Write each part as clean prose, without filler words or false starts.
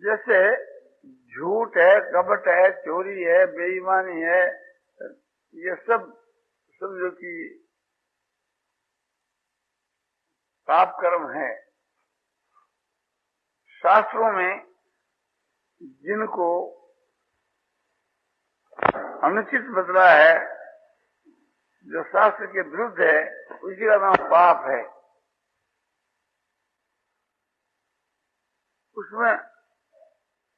जैसे झूठ है, कपट है, चोरी है, बेईमानी है, ये सब समझो कि पाप कर्म है। शास्त्रों में जिनको अनुचित बदला है, जो शास्त्र के विरुद्ध है, उसी का नाम पाप है। उसमें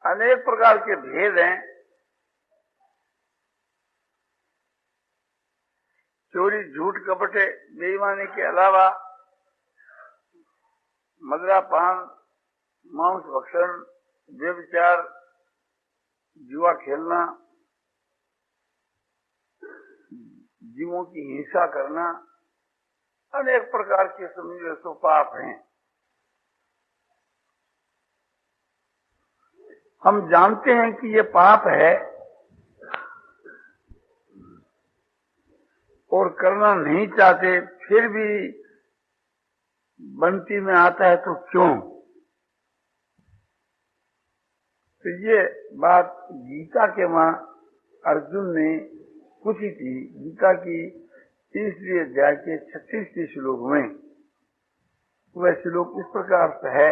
अनेक प्रकार के भेद हैं। चोरी, झूठ, कपट, बेईमानी के अलावा मदिरापान, मांस भक्षण, व्यभिचार, जुआ खेलना, जीवों की हिंसा करना, अनेक प्रकार के समझो तो पाप हैं। हम जानते हैं कि ये पाप है और करना नहीं चाहते, फिर भी बनती में आता है, तो क्यों? तो ये बात गीता के मां अर्जुन ने पूछी थी। गीता की 30वीं अध्याय के 36वें श्लोक में वह श्लोक इस प्रकार से है,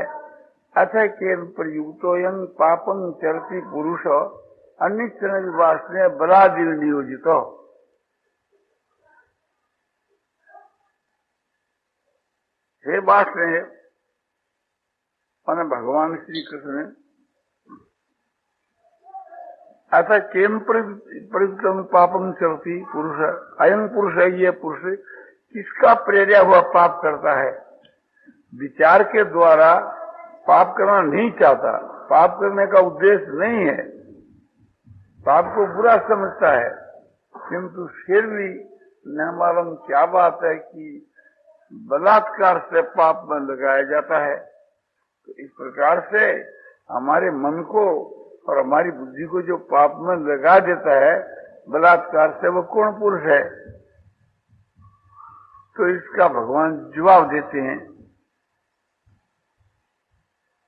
अथ केन प्रयुक्तोयं पापं चरति पुरुष अनिच्छन विवासने बलादिव नियोजितो। हे वासने माने भगवान श्री कृष्ण, अतः केम प्रयुक्तम पापम चरति पुरुष, अयं पुरुष है, ये पुरुष किसका प्रेरिया हुआ पाप करता है? विचार के द्वारा पाप करना नहीं चाहता, पाप करने का उद्देश्य नहीं है, पाप को बुरा समझता है, किंतु फिर भी न मालूम क्या बात है कि बलात्कार से पाप में लगाया जाता है। तो इस प्रकार से हमारे मन को और हमारी बुद्धि को जो पाप में लगा देता है बलात्कार से, वो कौन पुरुष है? तो इसका भगवान जवाब देते हैं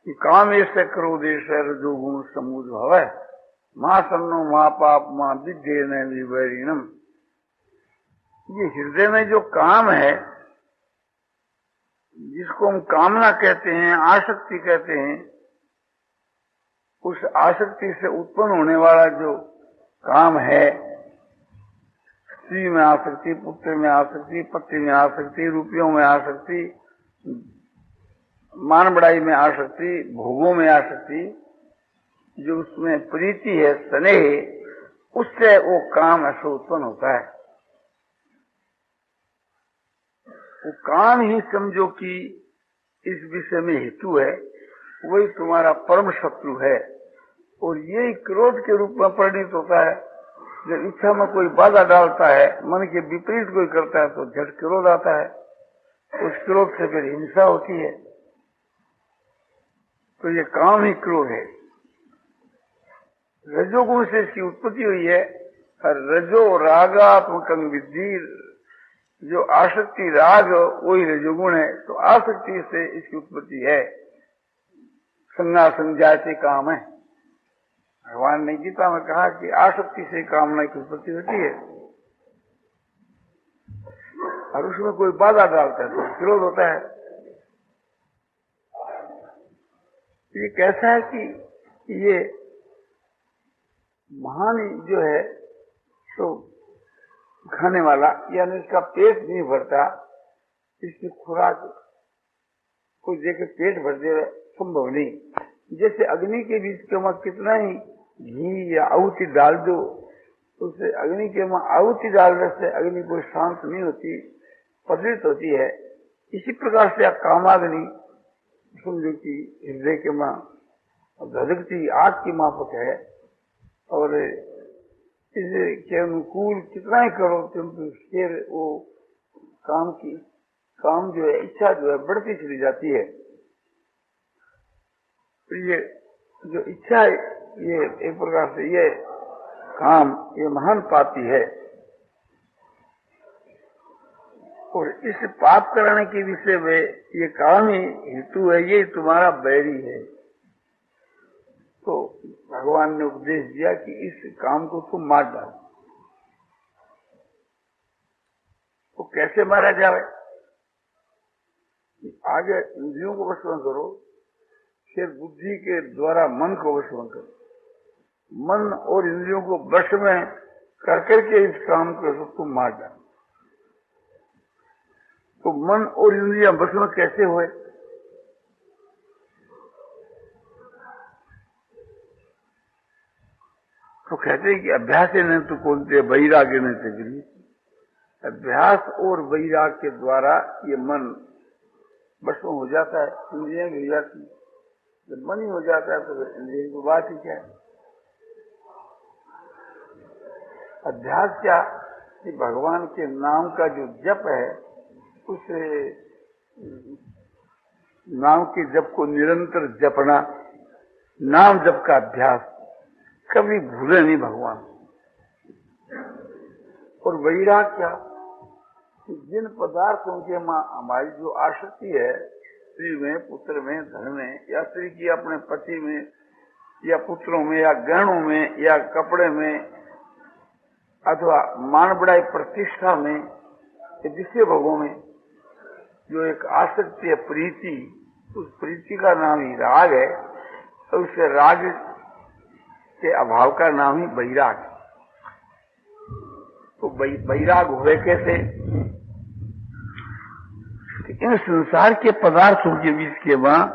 कि काम ऐसे क्रोधेश रजोगुण समुद्भव है, मां सन्नो मां पाप मां विद्ये न विवरीणम। ये हृदय में जो काम है, जिसको हम कामना कहते हैं, आसक्ति कहते हैं, उस आसक्ति से उत्पन्न होने वाला जो काम है, स्त्री में आसक्ति, पुत्र में आसक्ति, पति में आसक्ति, रुपयों में आसक्ति, मान बढ़ाई में आसक्ति, भोगों में आसक्ति, जो उसमें प्रीति है, स्नेह, उससे वो काम ऐसा उत्पन्न होता है। वो काम ही समझो कि इस विषय में हेतु है, वही तुम्हारा परम शत्रु है। और यही क्रोध के रूप में परिणित होता है। जब इच्छा में कोई बाधा डालता है, मन के विपरीत कोई करता है, तो झट क्रोध आता है, उस क्रोध से फिर हिंसा होती है। तो ये काम ही क्रोध है। रजोगुण से इसकी उत्पत्ति हुई है, रजो रागात्मक विद्धि, जो आसक्ति राग वही रजोगुण है, तो आसक्ति से इसकी उत्पत्ति है। संज्ञा संजाति काम है। भगवान ने गीता में कहा कि आसक्ति से कामना की उत्पत्ति होती है, और उसमें कोई बाधा डालता है तो विरोध होता है। ये कैसा है कि ये महान जो है तो खाने वाला, यानी इसका पेट नहीं भरता, इसकी खुराक कोई देकर पेट भर दे संभव नहीं। जैसे अग्नि के बीच के में कितना ही घी या आहुति डाल दो, उससे अग्नि के में आहुति डालने से अग्नि कोई शांत नहीं होती, पतित होती है। इसी प्रकार से कामाग्नि समझो कि हृदय के मां धधकती आग की माफक है, और इसके अनुकूल कितना ही करो किंतु फिर वो काम जो है, इच्छा जो है बढ़ती चली जाती है। तो ये जो इच्छा है, ये एक प्रकार से ये काम, ये महान पापी है, और इस पाप कराने के विषय में ये काम ही हेतु है, ये तुम्हारा बैरी है। तो भगवान ने उपदेश दिया कि इस काम को तुम मार डालो। तो कैसे मारा जाए? आगे इंद्रियों को वश में करो, फिर बुद्धि के द्वारा मन को वश में करो। मन और इंद्रियों को वश में कर करके इस काम को तुम मार डालो। तो मन और इंद्रियां वश में कैसे हुए? तो कहते हैं कि अभ्यास ने तो कौनते वैराग्य ने तजरी। अभ्यास और वैराग के द्वारा ये मन वश में हो जाता है, इंद्रियां भी हो जाती है। जब मन ही हो जाता है तो फिर इंद्रियों की बात ही क्या है। अभ्यास क्या कि भगवान के नाम का जो जप है, उस नाम के जप को निरंतर जपना, नाम जप का अभ्यास, कभी भूले नहीं भगवान। और वैराग क्या कि जिन पदार्थों के हमारी जो आसक्ति है, स्त्री में, पुत्र में, धन में, या स्त्री की अपने पति में, या पुत्रों में, या गहनों में, या कपड़े में, अथवा मान बढ़ाई प्रतिष्ठा में, विषय भोगों में जो एक आसक्ति है, प्रीति, उस प्रीति का नाम ही राग है, और उस राग के अभाव का नाम ही वैराग। तो वैराग हुए कैसे? इन संसार के पदार्थों के बीच के वहां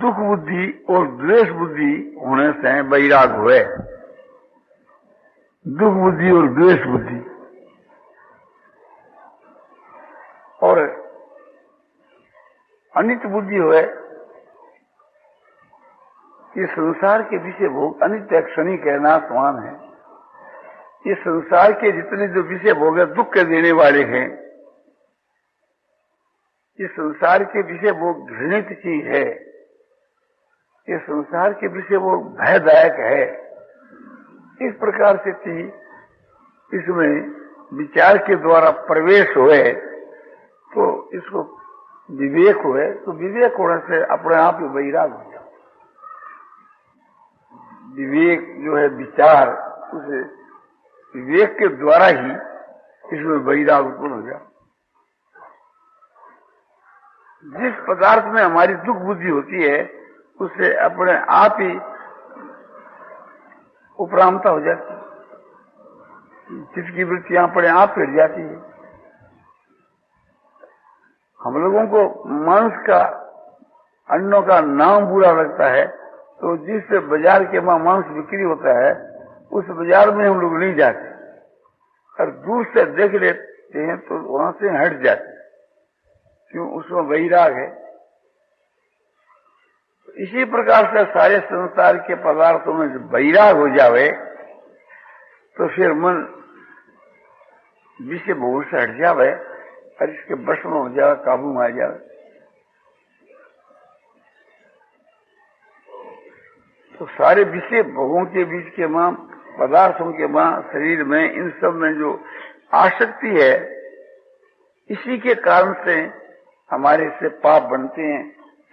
दुख बुद्धि और द्वेष बुद्धि होने से वैराग हुए। दुख बुद्धि और द्वेष बुद्धि, और अनित्य बुद्धि हुए कि संसार के विषय भोग अनित्य क्षणिक है, नाशवान है। ये संसार के जितने जो विषय भोग है दुख के देने वाले हैं। ये संसार के विषय भोग घृणित चीज है। ये संसार के विषय भोग भयदायक है। इस प्रकार से थी इसमें विचार के द्वारा प्रवेश हुए तो इसको विवेक हुए, तो विवेक होने से अपने आप ही वैराग हो जाए। विवेक जो है विचार, उसे विवेक के द्वारा ही इसमें वैराग उत्पन्न हो जाए। जिस पदार्थ में हमारी दुख बुद्धि होती है उससे अपने आप ही उपरामता हो जाती है, जिसकी वृत्तियां अपने आप फिर जाती है। हम लोगों को मांस का, अन्नों का नाम बुरा लगता है, तो जिस बाजार के वहां मांस बिक्री होता है उस बाजार में हम लोग नहीं जाते, और दूर से देख लेते हैं तो वहां से हट जाते हैं। क्यों? उसमें वैराग है। इसी प्रकार से सारे संसार के पदार्थों में जब वैराग हो जावे तो फिर मन विषय भोग से हट जावे और इसके वश में हो जाए, काबू में आ जाए। तो सारे विषय भोगों के बीच के मां पदार्थों के शरीर में, इन सब में जो आसक्ति है, इसी के कारण से हमारे से पाप बनते हैं।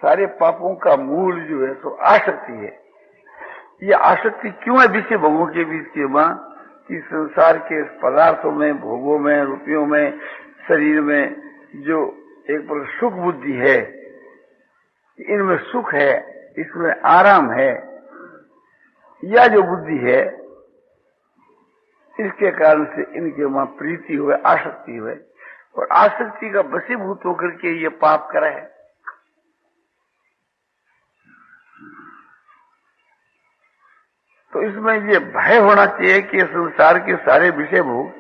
सारे पापों का मूल जो है तो आसक्ति है। ये आसक्ति क्यों है विषय भोगों के बीच के कि संसार के पदार्थों में, भोगों में, रुपयों में, शरीर में जो एक पर सुख बुद्धि है, इनमें सुख है, इसमें आराम है, या जो बुद्धि है, इसके कारण से इनके वहां प्रीति हुए, आसक्ति हुए, और आसक्ति का वशीभूत होकर के ये पाप करा है। तो इसमें ये भय होना चाहिए कि संसार के सारे विषय भोग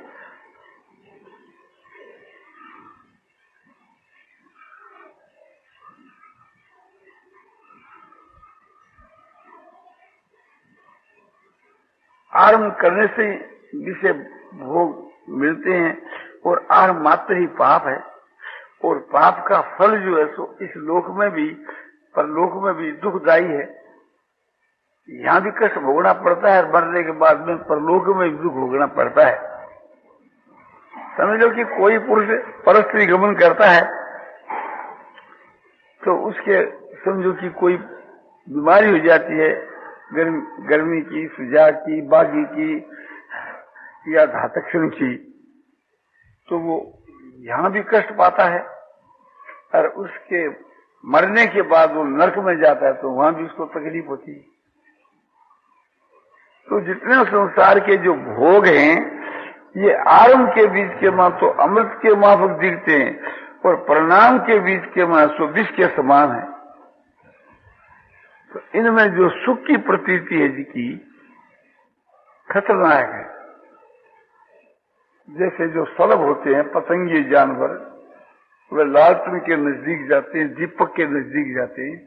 आरंभ करने से विषय भोग मिलते हैं, और आरंभ मात्र ही पाप है, और पाप का फल जो है सो इस लोक में भी, परलोक में भी दुखदायी है। यहां भी कष्ट भोगना पड़ता है, मरने के बाद में परलोक में भी दुख भोगना पड़ता है। समझ लो कि कोई पुरुष परस्त्री गमन करता है तो उसके समझो कि कोई बीमारी हो जाती है, गर्मी की, सुजा की, बागी की या घातक्षण की, तो वो यहां भी कष्ट पाता है, और उसके मरने के बाद वो नरक में जाता है तो वहां भी उसको तकलीफ होती है। तो जितने संसार के जो भोग हैं, ये आरंभ के बीच के तो अमृत के माफक दिखते हैं, और परिणाम के बीच के सो विष के समान है। तो इनमें जो सुख की प्रतीति है जिसकी खतरनाक है। जैसे जो सलभ होते हैं पतंगी जानवर, वे लालटन के नजदीक जाते हैं, दीपक के नजदीक जाते हैं,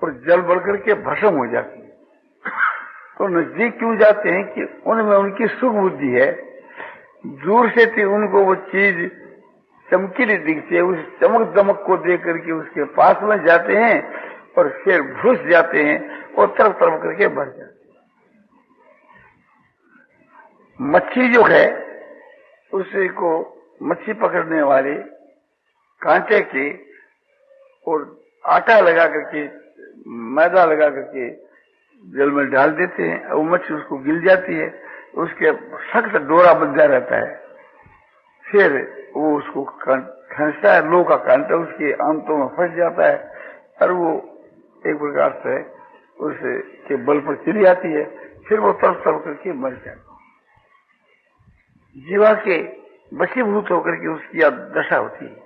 और जल बढ़कर के भस्म हो जाती है। तो नजदीक क्यों जाते हैं कि उनमें उनकी सुख बुद्धि है, दूर से थी उनको वो चीज चमकीली दिखती है, उस चमक दमक को देख करके उसके पास में जाते हैं, और फिर घुस जाते हैं और तरफ तरफ करके बढ़ जाते हैं। मच्छी जो है उसे को मच्छी पकड़ने वाले कांटे के और आटा लगा करके, मैदा लगा करके जल में डाल देते हैं, और वो मच्छी उसको गिल जाती है, उसके सख्त डोरा बंधा रहता है, फिर वो उसको खींचता है, लोहा का कांटा उसके आंतों में फंस जाता है, और वो एक प्रकार से उसके बल पर चली आती है, फिर वो तड़प तड़प करके मर जाती है। जीवा के वशीभूत होकर के उसकी दशा होती है।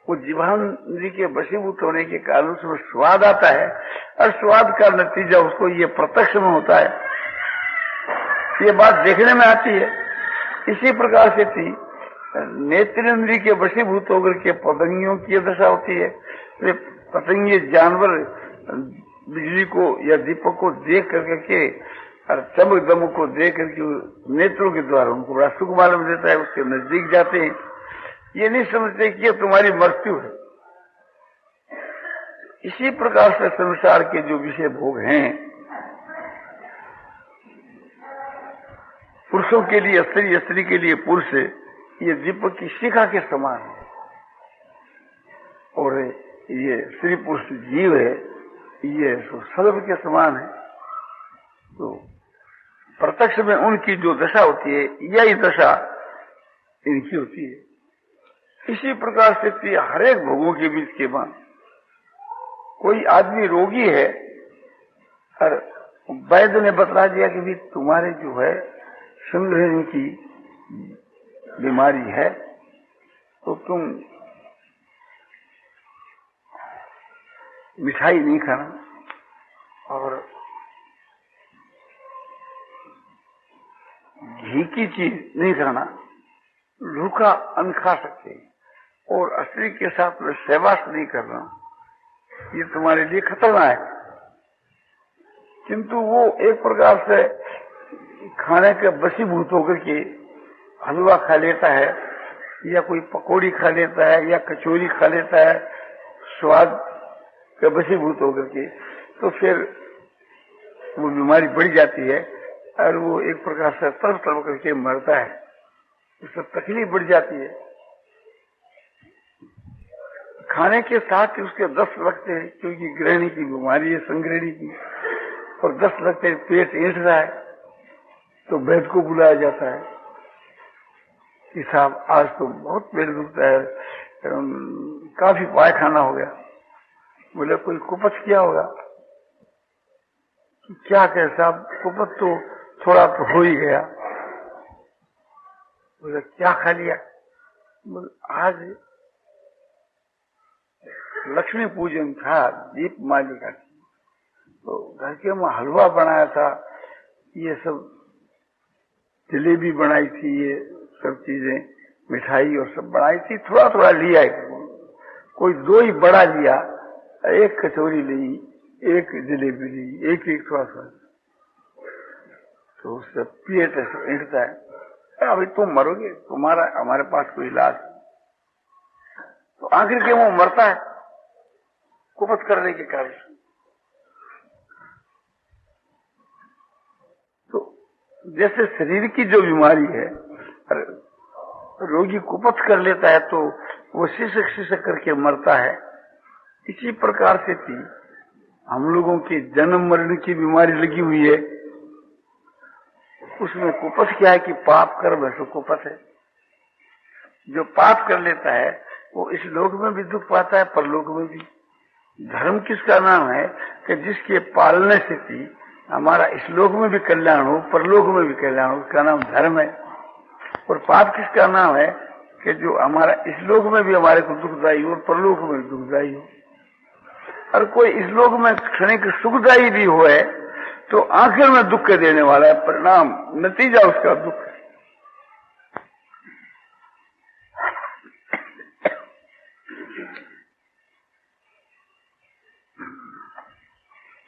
वो जीवांद्री के वशीभूत होने के कारण उसमें स्वाद आता है, और स्वाद का नतीजा उसको ये प्रत्यक्ष में होता है, ये बात देखने में आती है। इसी प्रकार से थी नेत्रेंद्री के वशीभूत होकर के पतंगियों की दशा होती है। पतंगी जानवर बिजली को या दीपक को देख करके और चमक दमक को देख करके नेत्रों के द्वारा उनको बड़ा सुख मालूम देता है, उसके नजदीक जाते हैं, ये नहीं समझते कि ये तुम्हारी मृत्यु है। इसी प्रकार से संसार के जो विषय भोग हैं, पुरुषों के लिए स्त्री, स्त्री के लिए पुरुष, ये दीपक की शिखा के समान है, और ये स्त्री पुरुष जीव है, ये सलभ के समान है। तो प्रत्यक्ष में उनकी जो दशा होती है, यही दशा इनकी होती है। इसी प्रकार से हर एक भोगों के बीच के बाद कोई आदमी रोगी है, और वैद्य ने बता दिया कि भी तुम्हारे जो है संग्रहण की बीमारी है, तो तुम मिठाई नहीं खाना, और घी की चीज नहीं खाना, रूखा अन्न खा सकते हैं, और स्त्री के साथ में सहवास नहीं करना, ये तुम्हारे लिए खतरनाक है। किंतु वो एक प्रकार से खाने के वशीभूत होकर के हलवा खा लेता है, या कोई पकौड़ी खा लेता है, या कचौरी खा लेता है, स्वाद के वशीभूत होकर के, तो फिर वो बीमारी बढ़ जाती है, और वो एक प्रकार से तड़प तड़प करके मरता है, उससे तकलीफ बढ़ जाती है। खाने के साथ ही उसके 10 लगते हैं, क्योंकि गृहिणी की बीमारी है, संगृहिणी की, और 10 लगते हैं, पेट ऐंठ रहा है, तो वैद्य को बुलाया जाता है कि साहब आज तो बहुत पेट दुखता है, काफी पायखाना हो गया। बोले कोई कुपथ किया होगा? क्या कहे साहब, कुपथ तो थोड़ा तो हो ही गया। बोले क्या खा लिया? बोले आज लक्ष्मी पूजन था, दीप मालिका थी, तो घर के में हलवा बनाया था, ये सब जलेबी बनाई थी, ये सब चीजें, मिठाई और सब बनाई थी, थोड़ा थोड़ा लिया है, कोई 2 ही बड़ा लिया, 1 कचौरी ली, 1 जलेबी ली, एक थोड़ा सा, तो उससे पेट ऐंठता है। अभी तुम मरोगे, तुम्हारा हमारे पास कोई इलाज, तो आखिर के वो मरता है कुपथ करने के कारण। तो जैसे शरीर की जो बीमारी है, रोगी कुपथ कर लेता है तो वो सिसक करके मरता है, इसी प्रकार से थी हम लोगों की जन्म मरण की बीमारी लगी हुई है। उसमें कुपथ क्या है कि पाप कर्म है, कुपथ है। जो पाप कर लेता है वो इस लोक में भी दुख पाता है, परलोक में भी। धर्म किसका नाम है कि जिसके पालने से थी हमारा इस लोक में भी कल्याण हो, परलोक में भी कल्याण हो, उसका नाम धर्म है। और पाप किसका नाम है कि जो हमारा इस लोक में भी हमारे को दुखदायी हो और परलोक में भी दुखदायी हो। और कोई इस लोक में क्षणिक सुखदायी भी हो है तो आखिर में दुख के देने वाला है, परिणाम नतीजा उसका दुख है।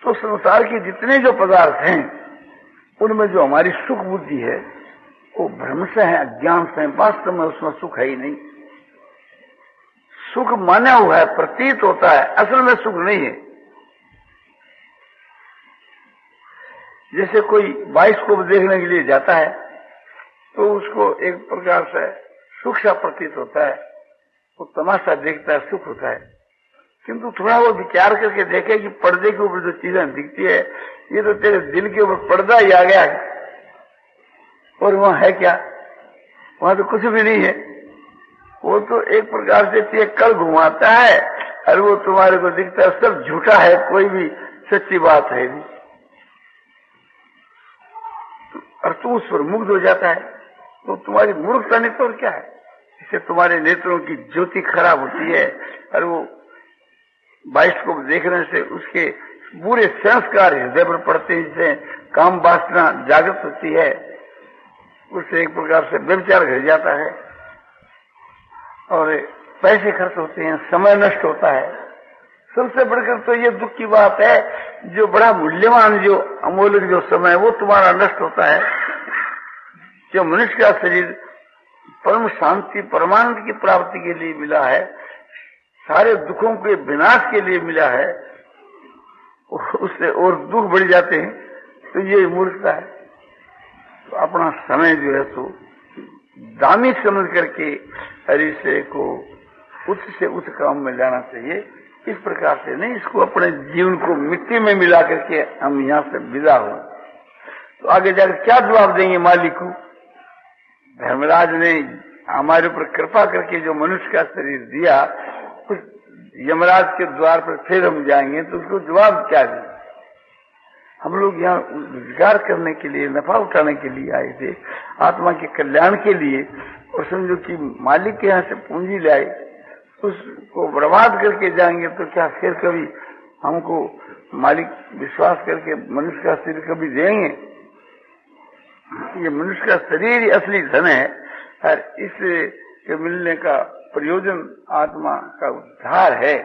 तो संसार के जितने जो पदार्थ हैं उनमें जो हमारी सुख बुद्धि है वो भ्रम से है, अज्ञान से है, वास्तव में उसमें सुख है ही नहीं। सुख माना हुआ है, प्रतीत होता है, असल में सुख नहीं है। जैसे कोई बाइस्कोप देखने के लिए जाता है तो उसको एक प्रकार से सुख सा प्रतीत होता है, वो तमाशा देखता है, सुख होता है। किंतु थोड़ा वो विचार करके देखे कि पर्दे के ऊपर जो चीजें दिखती है ये तो तेरे दिल के ऊपर पर्दा ही आ गया है, और वहां है क्या? वहां तो कुछ भी नहीं है। वो तो एक प्रकार से कल घुमाता है और वो तुम्हारे को दिखता है सब झूठा है, कोई भी सच्ची बात है नहीं, और तू उस पर मुग्ध हो जाता है। तो तुम्हारी मूर्खता नहीं तो और क्या है? इससे तुम्हारे नेत्रों की ज्योति खराब होती है और वो बाइस्कोप देखने से उसके बुरे संस्कार हृदय पर पड़ते हैं, जिससे काम वासना जागृत होती है, उससे एक प्रकार से व्यभिचार घट जाता है और पैसे खर्च होते हैं, समय नष्ट होता है। सबसे बढ़कर तो ये दुख की बात है जो बड़ा मूल्यवान, जो अमूल्य जो समय वो तुम्हारा नष्ट होता है। जो मनुष्य का शरीर परम शांति परमानंद की प्राप्ति के लिए मिला है, सारे दुखों के विनाश के लिए मिला है, उससे और दुख बढ़ जाते हैं, तो ये मूर्खता है। तो अपना समय जो है तो दामी समझ करके हरि से को उच्च से उच्च काम में लाना चाहिए। इस प्रकार से नहीं, इसको अपने जीवन को मिट्टी में मिला करके हम यहाँ से विदा हो तो आगे जाकर क्या जवाब देंगे मालिक को? धर्मराज ने हमारे ऊपर कृपा करके जो मनुष्य का शरीर दिया, उस यमराज के द्वार पर फिर हम जाएंगे तो उसको जवाब क्या दें? हम लोग यहाँ रोजगार करने के लिए, नफा उठाने के लिए आए थे, आत्मा के कल्याण के लिए, और समझो कि मालिक के यहाँ से पूंजी लाए, उसको बर्बाद करके जाएंगे तो क्या फिर कभी हमको मालिक विश्वास करके मनुष्य का शरीर कभी देंगे? ये मनुष्य का शरीर ही असली धन है और इसके मिलने का प्रयोजन आत्मा का उद्धार है,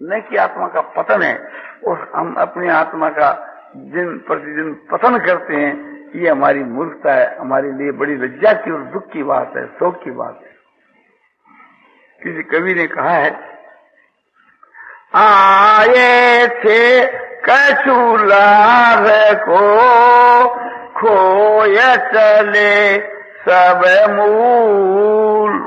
न कि आत्मा का पतन है। और हम अपनी आत्मा का दिन प्रतिदिन पतन करते हैं, ये हमारी मूर्खता है, हमारे लिए बड़ी लज्जा की और दुख की बात है, शोक की बात है। किसी कवि ने कहा है, आए थे कछु लाभ को खोय चले सब मूल।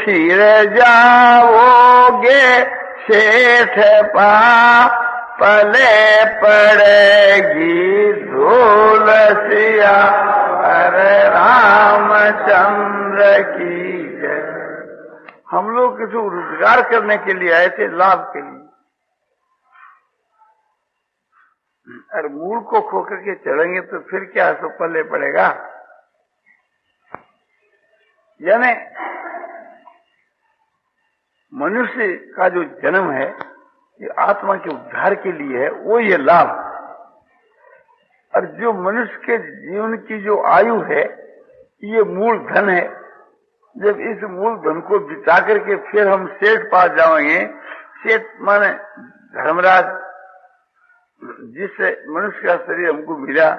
फिर जाओगे शेठ पा पले पड़ेगी धूल सिया अरे रामचंद्र की जय। हम लोग किसी रोजगार करने के लिए आए थे, लाभ के लिए, और मूल को खोकर के चढ़ेंगे तो फिर क्या सो पल्ले पड़ेगा। यानी मनुष्य का जो जन्म है ये आत्मा के उद्धार के लिए है, वो ये लाभ। और जो मनुष्य के जीवन की जो आयु है ये मूल धन है। जब इस मूल धन को बिता करके फिर हम सेठ पास जाएंगे, सेठ माने धर्मराज, जिससे मनुष्य का शरीर हमको मिला,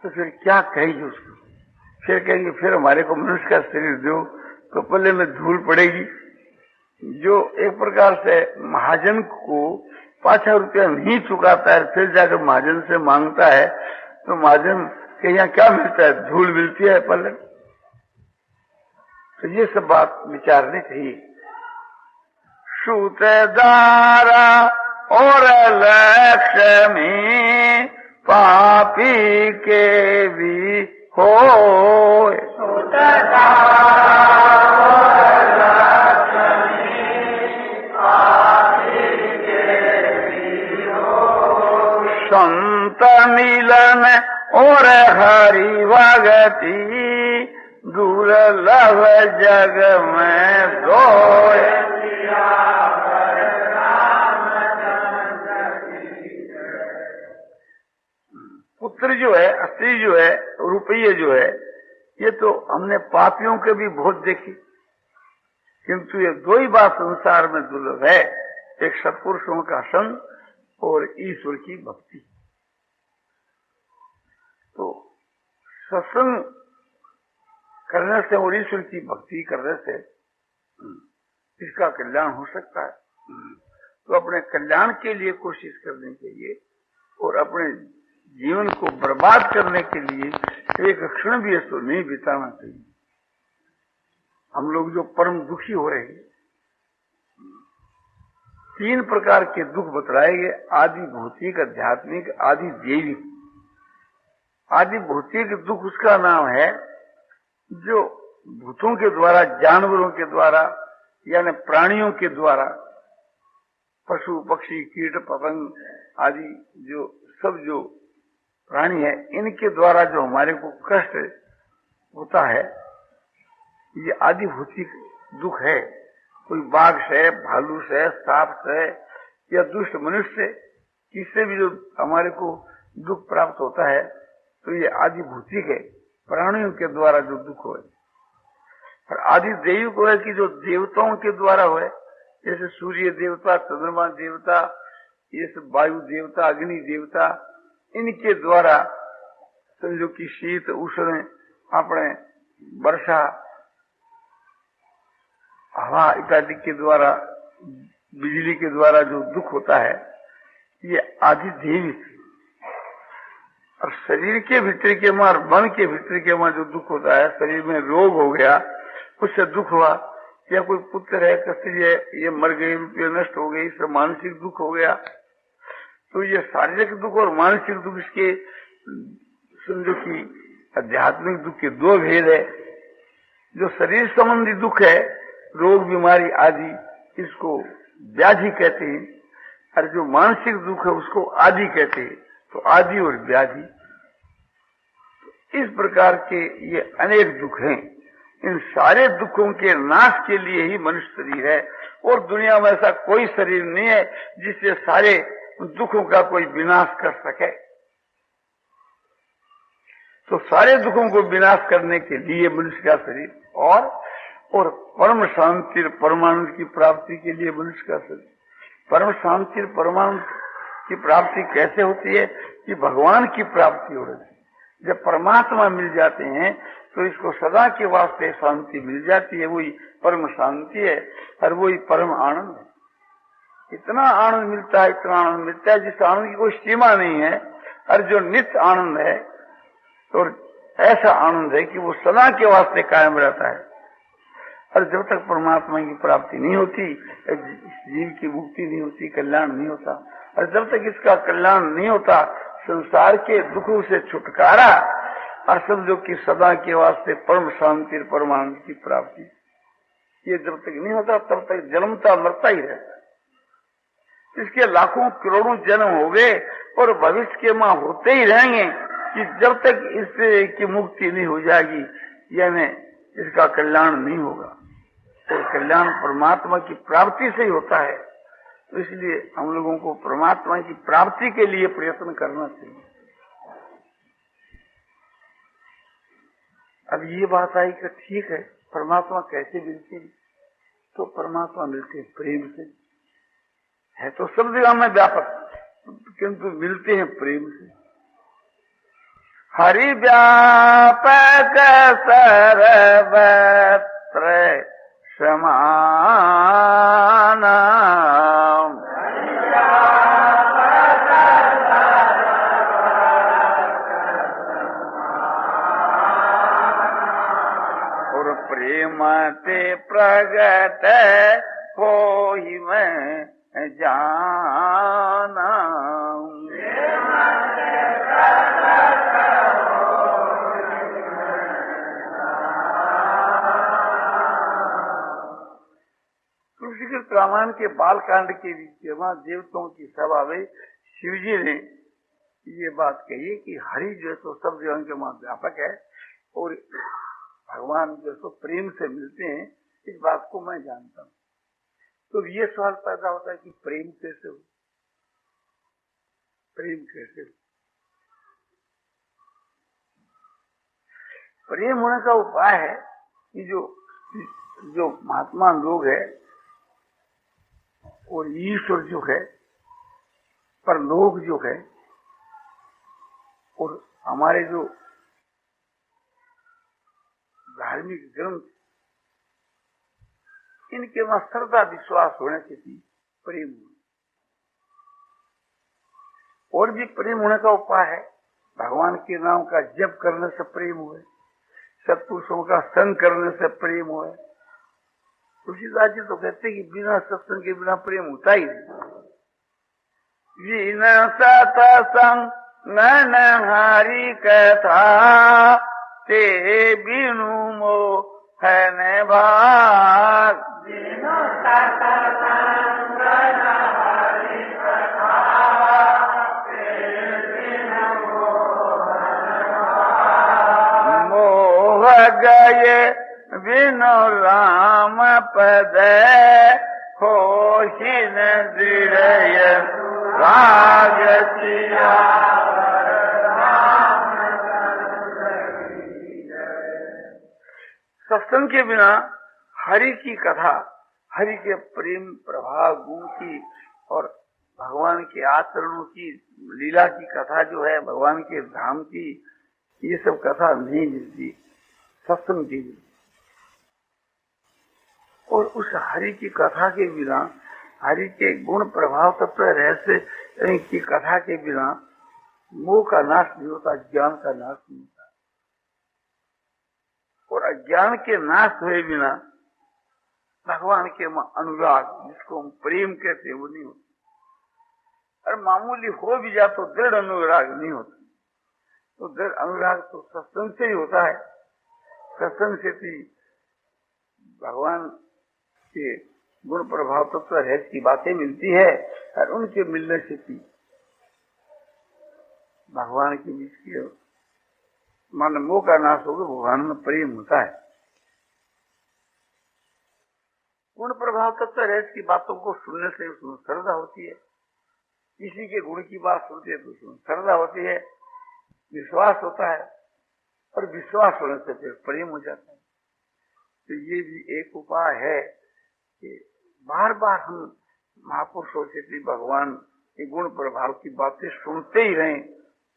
तो फिर क्या कहेंगे उसको। फिर कहेंगे फिर हमारे को मनुष्य का शरीर दो, तो पल्ले में धूल पड़ेगी। जो एक प्रकार से महाजन को 5 रुपया नहीं चुकाता है, फिर जाकर महाजन से मांगता है, तो महाजन के यहाँ क्या मिलता है, धूल मिलती है पल्ले। तो ये सब बात विचारनी चाहिए। सूतदारा और लक्ष्मी पापी के भी हो। संत मिलन और हरि भगति दुर्लभ जग में दोय। पुत्र जो है, स्त्री जो है, रुपये जो है, ये तो हमने पापियों के भी बहुत देखी, किंतु ये 2 ही बात संसार में दुर्लभ है, एक सत्पुरुषों का संग और ईश्वर की भक्ति। तो सत्संग करने से और ईश्वर की भक्ति करने से इसका कल्याण हो सकता है। तो अपने कल्याण के लिए कोशिश करनी चाहिए और अपने जीवन को बर्बाद करने के लिए एक क्षण भी ऐसा नहीं बिताना चाहिए। हम लोग जो परम दुखी हो रहे हैं, 3 प्रकार के दुख बतलाए गए, आदि भौतिक, आध्यात्मिक, आदि दैविक। आदि भौतिक दुख उसका नाम है जो भूतों के द्वारा, जानवरों के द्वारा, यानी प्राणियों के द्वारा, पशु पक्षी कीट पतंग आदि जो सब जो प्राणी है, इनके द्वारा जो हमारे को कष्ट होता है, ये आदि भौतिक दुख है। कोई बाघ से, भालू से, सांप से या दुष्ट मनुष्य से, किससे भी जो हमारे को दुख प्राप्त होता है, तो ये आदि भौतिक है, प्राणियों के द्वारा जो दुख हो। और आदि दैविक है कि जो देवताओं के द्वारा हो, जैसे सूर्य देवता, चंद्रमा देवता, ये सब वायु देवता, अग्नि देवता, इनके द्वारा समझो कि शीत उष्ण, अपने वर्षा, हवा इत्यादि के द्वारा, बिजली के द्वारा जो दुख होता है, ये आदि दैविक। और शरीर के भीतर के मार, मन के भीतर के मार जो दुख होता है, शरीर में रोग हो गया, उससे दुख हुआ, या कोई पुत्र है, स्त्री है, ये मर गई, रुपये नष्ट हो गई, इससे मानसिक दुख हो गया। तो ये शारीरिक दुख और मानसिक दुख, इसके समझो कि आध्यात्मिक दुख के 2 भेद है। जो शरीर संबंधी दुख है, रोग बीमारी आदि, इसको व्याधि कहते हैं, और जो मानसिक दुख है उसको आदि कहते हैं। तो आदि और व्याधि, इस प्रकार के ये अनेक दुख हैं। इन सारे दुखों के नाश के लिए ही मनुष्य शरीर है, और दुनिया में ऐसा कोई शरीर नहीं है जिससे सारे दुखों का कोई विनाश कर सके। तो सारे दुखों को विनाश करने के लिए मनुष्य का शरीर, और परम शांति परमानंद की प्राप्ति के लिए मनुष्य का शरीर। परम शांति परमानंद की प्राप्ति कैसे होती है कि भगवान की प्राप्ति हो रही है। जब परमात्मा मिल जाते हैं तो इसको सदा के वास्ते शांति मिल जाती है, वही परम शांति है और वही परम आनंद है। इतना आनंद मिलता है, इतना आनंद मिलता है जिस आनंद की कोई सीमा नहीं है, और जो नित्य आनंद है तो ऐसा आनंद है कि वो सदा के वास्ते कायम रहता है। और जब तक परमात्मा की प्राप्ति नहीं होती, जीव की मुक्ति नहीं होती, कल्याण नहीं होता, और जब तक इसका कल्याण नहीं होता, संसार के दुखों से छुटकारा और समझो कि सदा के वास्ते परम शांति और परमानंद की प्राप्ति, ये जब तक नहीं होता तब तक जन्मता मरता ही रहता है। इसके लाखों करोड़ों जन्म हो गए और भविष्य के मां होते ही रहेंगे कि जब तक इससे की मुक्ति नहीं हो जाएगी, यानी इसका कल्याण नहीं होगा। और कल्याण परमात्मा की प्राप्ति से ही होता है। तो इसलिए हम लोगों को परमात्मा की प्राप्ति के लिए प्रयत्न करना चाहिए। अब ये बात आई कि ठीक है, परमात्मा कैसे मिलते हैं? तो परमात्मा मिलते हैं प्रेम से। है तो सब जगह में व्यापक, किंतु मिलते हैं प्रेम से। हरि व्यापक सर्वत्र समान, और प्रेम ते प्रगट होई मैं जाना। तुलसीकृत रामायण के बालकांड के बीच वहां देवताओं की सभा में शिव जी ने ये बात कही कि हरि जो तो सब जगह के वहां व्यापक है और भगवान जो तो प्रेम से मिलते हैं, इस बात को मैं जानता हूँ। तो ये सवाल पैदा होता है कि प्रेम कैसे हो? प्रेम कैसे हो? प्रेम होने का उपाय है कि जो महात्मा लोग है और ईश्वर जो है, परलोक जो है, और हमारे जो धार्मिक ग्रंथ, इनके वहां श्रद्धा विश्वास होने से भी प्रेम हो। और भी प्रेम होने का उपाय है, भगवान के नाम का जप करने से प्रेम हुए, सत्पुरुषों का संग करने से प्रेम हुए। तुलसीदास जी तो कहते हैं कि बिना सत्संग के बिना प्रेम होता ही नहीं। बिना सत्संग नैन हरि कथा, ते बिनु मोह है भाग। बिनु सत्संग नैन हरि कथा, ते बिनु मोह गए बिनु राम पद, होशिन दृढ़ राग सिया। सत्संग के बिना हरि की कथा, हरि के प्रेम प्रभाव गुण की और भगवान के आचरणों की, लीला की कथा जो है, भगवान के धाम की, ये सब कथा नहीं मिलती सत्संग की। और उस हरि की कथा के बिना, हरि के गुण प्रभाव तत्व रहस्य की कथा के बिना मोह का नाश नहीं होता, ज्ञान का नाश नहीं होता। और अज्ञान के नाश हुए बिना भगवान के अनुराग, जिसको हम प्रेम कहते हैं, वो नहीं होता। और मामूली हो भी जाए तो दृढ़ अनुराग नहीं होता। तो दृढ़ अनुराग तो सत्संग से ही होता है। सत्संग से भी भगवान के गुण प्रभाव तत्व रहस्य की बातें मिलती है, और उनके मिलने से भी भगवान के बीच की मान मोह का नाश होगा, भगवान में प्रेम होता है। गुण प्रभाव तत्व रहस्य की बातों को सुनने से उसमें श्रद्धा होती है। किसी के गुण की बात सुनते हैं तो उसमें श्रद्धा होती है, विश्वास होता है, और विश्वास होने से फिर प्रेम हो जाता है। तो ये भी एक उपाय है कि बार बार हम महापुरुषों से भी भगवान के गुण प्रभाव की बातें सुनते ही रहें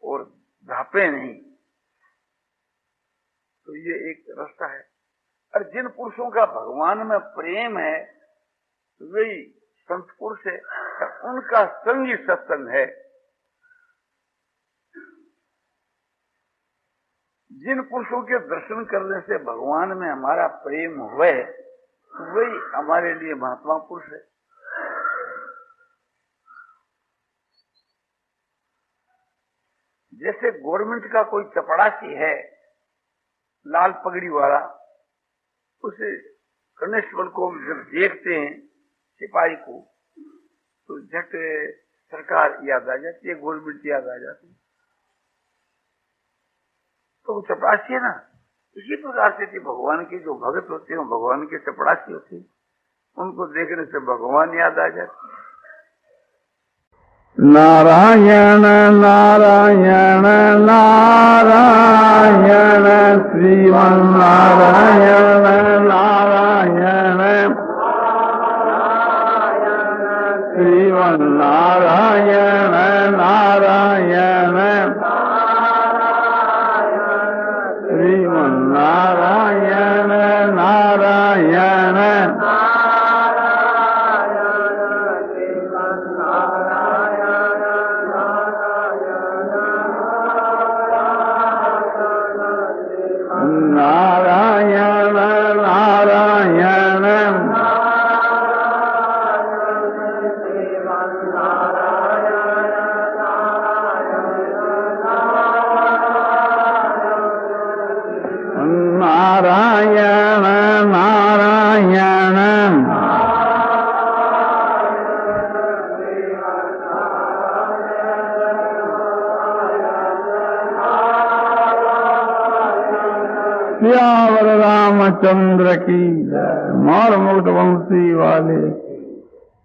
और धापे नहीं। तो ये एक रास्ता है। और जिन पुरुषों का भगवान में प्रेम है वही संत पुरुष है, उनका संग ही सत्संग है। जिन पुरुषों के दर्शन करने से भगवान में हमारा प्रेम हुए वही हमारे लिए महात्मा पुरुष है। जैसे गवर्नमेंट का कोई चपड़ासी है लाल पगड़ी वाला, उसे कांस्टेबल को जब देखते हैं सिपाही को तो झट सरकार याद आ जाती है, गवर्नमेंट याद आ जाती है। तो वो चपड़ासी है ना, इसी प्रकार से भगवान के जो भगत होते हैं भगवान के चपड़ासी होते हैं, उनको देखने से भगवान याद आ जाते हैं। नारायण नारायण नारायण श्रीमन नारायण नारायण श्रीमन नारायण नारायण श्रीमन नारायण नारायण नारायण नारायण नारायण नारायण सियावर रामचंद्र की जय। मार मुकुट वंशी वाले